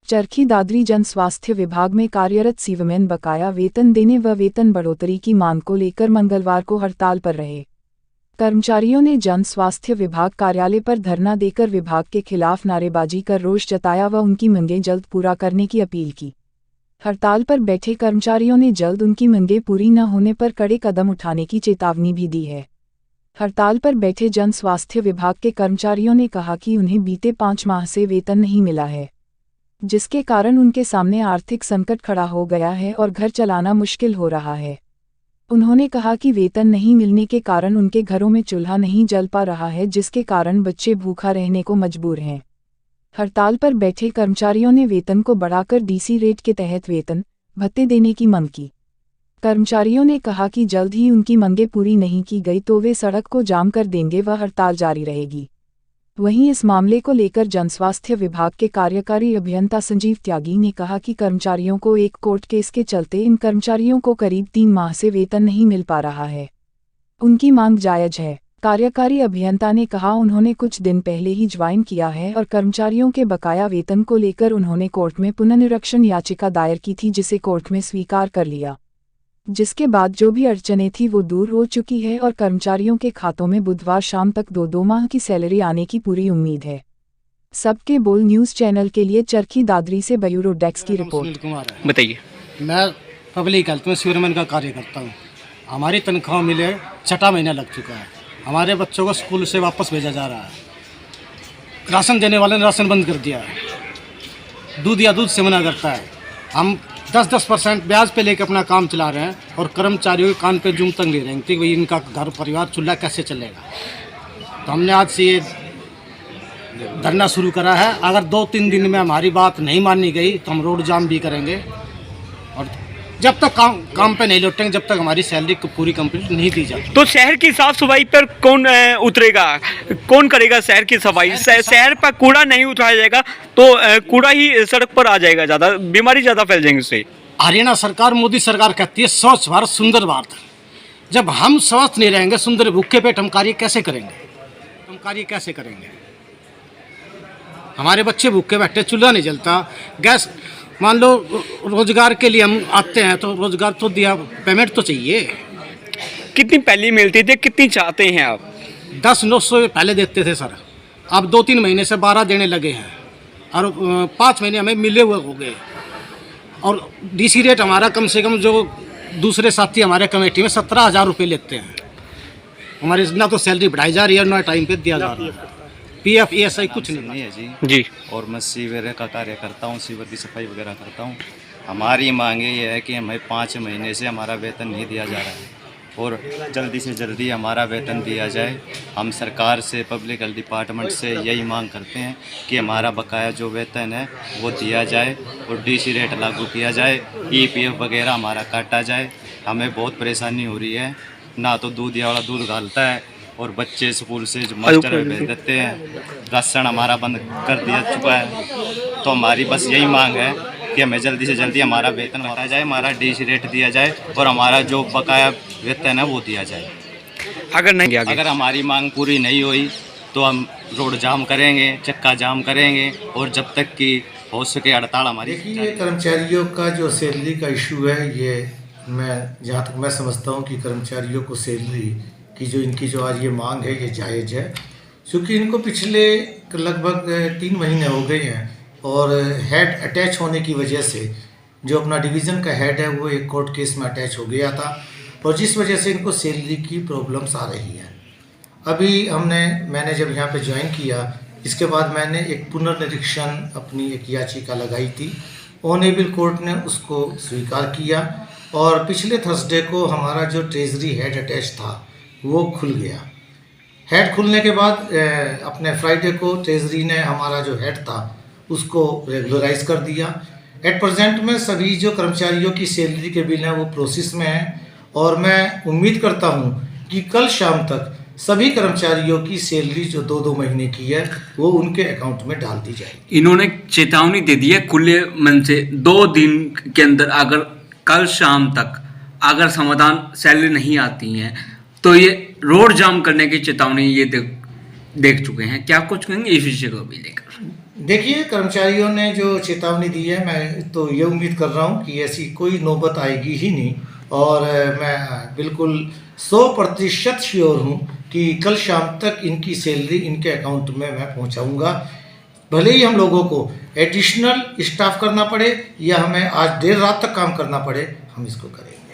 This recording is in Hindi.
चरखी दादरी जन स्वास्थ्य विभाग में कार्यरत सिवमेन बकाया वेतन देने व वेतन बढ़ोतरी की मांग को लेकर मंगलवार को हड़ताल पर रहे। कर्मचारियों ने जन स्वास्थ्य विभाग कार्यालय पर धरना देकर विभाग के खिलाफ नारेबाजी कर रोष जताया व उनकी मांगें जल्द पूरा करने की अपील की। हड़ताल पर बैठे कर्मचारियों ने जल्द उनकी मांगें पूरी न होने पर कड़े कदम उठाने की चेतावनी भी दी है। हड़ताल पर बैठे जन स्वास्थ्य विभाग के कर्मचारियों ने कहा कि उन्हें बीते 5 माह से वेतन नहीं मिला है, जिसके कारण उनके सामने आर्थिक संकट खड़ा हो गया है और घर चलाना मुश्किल हो रहा है। उन्होंने कहा कि वेतन नहीं मिलने के कारण उनके घरों में चूल्हा नहीं जल पा रहा है, जिसके कारण बच्चे भूखा रहने को मजबूर हैं। हड़ताल पर बैठे कर्मचारियों ने वेतन को बढ़ाकर डीसी रेट के तहत वेतन भत्ते देने की मांग की। कर्मचारियों ने कहा कि जल्द ही उनकी मांगें पूरी नहीं की गई तो वे सड़क को जाम कर देंगे व हड़ताल जारी रहेगी। वहीं इस मामले को लेकर जनस्वास्थ्य विभाग के कार्यकारी अभियंता संजीव त्यागी ने कहा कि कर्मचारियों को एक कोर्ट केस के चलते इन कर्मचारियों को करीब 3 माह से वेतन नहीं मिल पा रहा है। उनकी मांग जायज है। कार्यकारी अभियंता ने कहा उन्होंने कुछ दिन पहले ही ज्वाइन किया है और कर्मचारियों के बकाया वेतन को लेकर उन्होंने कोर्ट में पुनर्निरीक्षण याचिका दायर की थी, जिसे कोर्ट में स्वीकार कर लिया, जिसके बाद जो भी अड़चनें थी वो दूर हो चुकी है और कर्मचारियों के खातों में बुधवार शाम तक 2 माह की सैलरी आने की पूरी उम्मीद है। सबके बोल न्यूज़ चैनल के लिए चरखी दादरी से ब्यूरो डेस्क की रिपोर्ट। बताइए। मैं पब्लिक हेल्थ में सिवरमैन का कार्य करता हूँ। हमारी तनख्वाह मिले 6 महीना लग चुका है। हमारे बच्चों को स्कूल से वापस भेजा जा रहा है। राशन देने वाले ने राशन बंद कर दिया है। दूध या दूध से मना करता है। हम 10% ब्याज पे लेकर अपना काम चला रहे हैं और कर्मचारियों के कान पे जूं तंग ले रहे हैं कि भाई इनका घर परिवार चूल्हा कैसे चलेगा। तो हमने आज से ये धरना शुरू करा है। अगर 2-3 दिन में हमारी बात नहीं मानी गई तो हम रोड जाम भी करेंगे और जब तक काम पे नहीं लौटेंगे, जब तक हमारी सैलरी पूरी कंप्लीट नहीं दी जाती। तो शहर की साफ सफाई पर कौन उतरेगा, कौन करेगा शहर की सफाई? शहर पर कूड़ा नहीं उठाया जाएगा तो कूड़ा ही सड़क पर आ जाएगा, ज़्यादा बीमारी ज़्यादा फैल जाएंगे उससे। हरियाणा सरकार, मोदी सरकार कहती है स्वच्छ भारत सुंदर भारत। जब हम स्वस्थ नहीं रहेंगे, सुंदर भूखे पेट, हम कार्य कैसे करेंगे? हमारे बच्चे भूखे बैठे, चूल्हा नहीं जलता, गैस। मान लो रोजगार के लिए हम आते हैं तो रोजगार तो दिया, पेमेंट तो चाहिए। कितनी पहले मिलती थी, कितनी चाहते हैं आप? 10-900 पहले देते थे सर। अब 2-3 महीने से 12 देने लगे हैं और 5 महीने हमें मिले हुए हो गए। और डीसी रेट हमारा कम से कम, जो दूसरे साथी हमारे कमेटी में 17,000 रुपये लेते हैं। हमारी ना तो सैलरी बढ़ाई जा रही है, ना टाइम पे दिया जा रहा है। PF ESI कुछ नहीं है जी। और मैं सीवर का कार्य करता हूँ, सीवर की सफाई वगैरह करता हूँ। हमारी मांग ये है कि हमें 5 महीने से हमारा वेतन नहीं दिया जा रहा है और जल्दी से जल्दी हमारा वेतन दिया जाए। हम सरकार से, पब्लिक हेल्थ डिपार्टमेंट से यही मांग करते हैं कि हमारा बकाया जो वेतन है वो दिया जाए और DC रेट लागू किया जाए, EPF वगैरह हमारा काटा जाए। हमें बहुत परेशानी हो रही है, ना तो दूध वाला दूध घालता है और बच्चे स्कूल से जो मास्टर भेज देते हैं। राशन हमारा बंद कर दिया चुका है। तो हमारी बस यही मांग है कि हमें जल्दी से जल्दी हमारा वेतन बढ़ाया जाए, हमारा DC रेट दिया जाए और हमारा जो बकाया वेतन है वो दिया जाए। अगर हमारी मांग पूरी नहीं हुई तो हम रोड जाम करेंगे, चक्का जाम करेंगे और जब तक कि हो सके हड़ताल हमारी। देखिए, कर्मचारियों का जो सैलरी का इशू है, ये जहाँ तक मैं समझता हूँ कि कर्मचारियों को सैलरी कि जो इनकी जो आज ये मांग है ये जायज़ है, क्योंकि इनको पिछले लगभग 3 महीने हो गए हैं और हेड अटैच होने की वजह से जो अपना डिवीज़न का हेड है वो एक कोर्ट केस में अटैच हो गया था और जिस वजह से इनको सैलरी की प्रॉब्लम्स आ रही हैं। अभी मैंने जब यहाँ पे ज्वाइन किया, इसके बाद मैंने एक पुनर्निरीक्षण अपनी एक याचिका लगाई थी। ऑनरेबल कोर्ट ने उसको स्वीकार किया और पिछले थर्सडे को हमारा जो ट्रेजरी हेड अटैच था वो खुल गया। हेड खुलने के बाद अपने फ्राइडे को ट्रेजरी ने हमारा जो हेड था उसको रेगुलराइज कर दिया। एट प्रेजेंट में सभी जो कर्मचारियों की सैलरी के बिल हैं वो प्रोसेस में हैं और मैं उम्मीद करता हूं कि कल शाम तक सभी कर्मचारियों की सैलरी जो 2-2 महीने की है वो उनके अकाउंट में डाल दी जाएगी। इन्होंने चेतावनी दे दी है खुले मन से, 2 दिन के अंदर अगर कल शाम तक अगर समाधान सैलरी नहीं आती हैं तो ये रोड जाम करने की चेतावनी ये देख चुके हैं। क्या कुछ कहेंगे इस विषय को भी लेकर? देखिए, कर्मचारियों ने जो चेतावनी दी है, मैं तो ये उम्मीद कर रहा हूँ कि ऐसी कोई नौबत आएगी ही नहीं। और मैं बिल्कुल 100% श्योर हूँ कि कल शाम तक इनकी सैलरी इनके अकाउंट में मैं पहुँचाऊँगा। भले ही हम लोगों को एडिशनल स्टाफ करना पड़े या हमें आज देर रात तक काम करना पड़े, हम इसको करेंगे।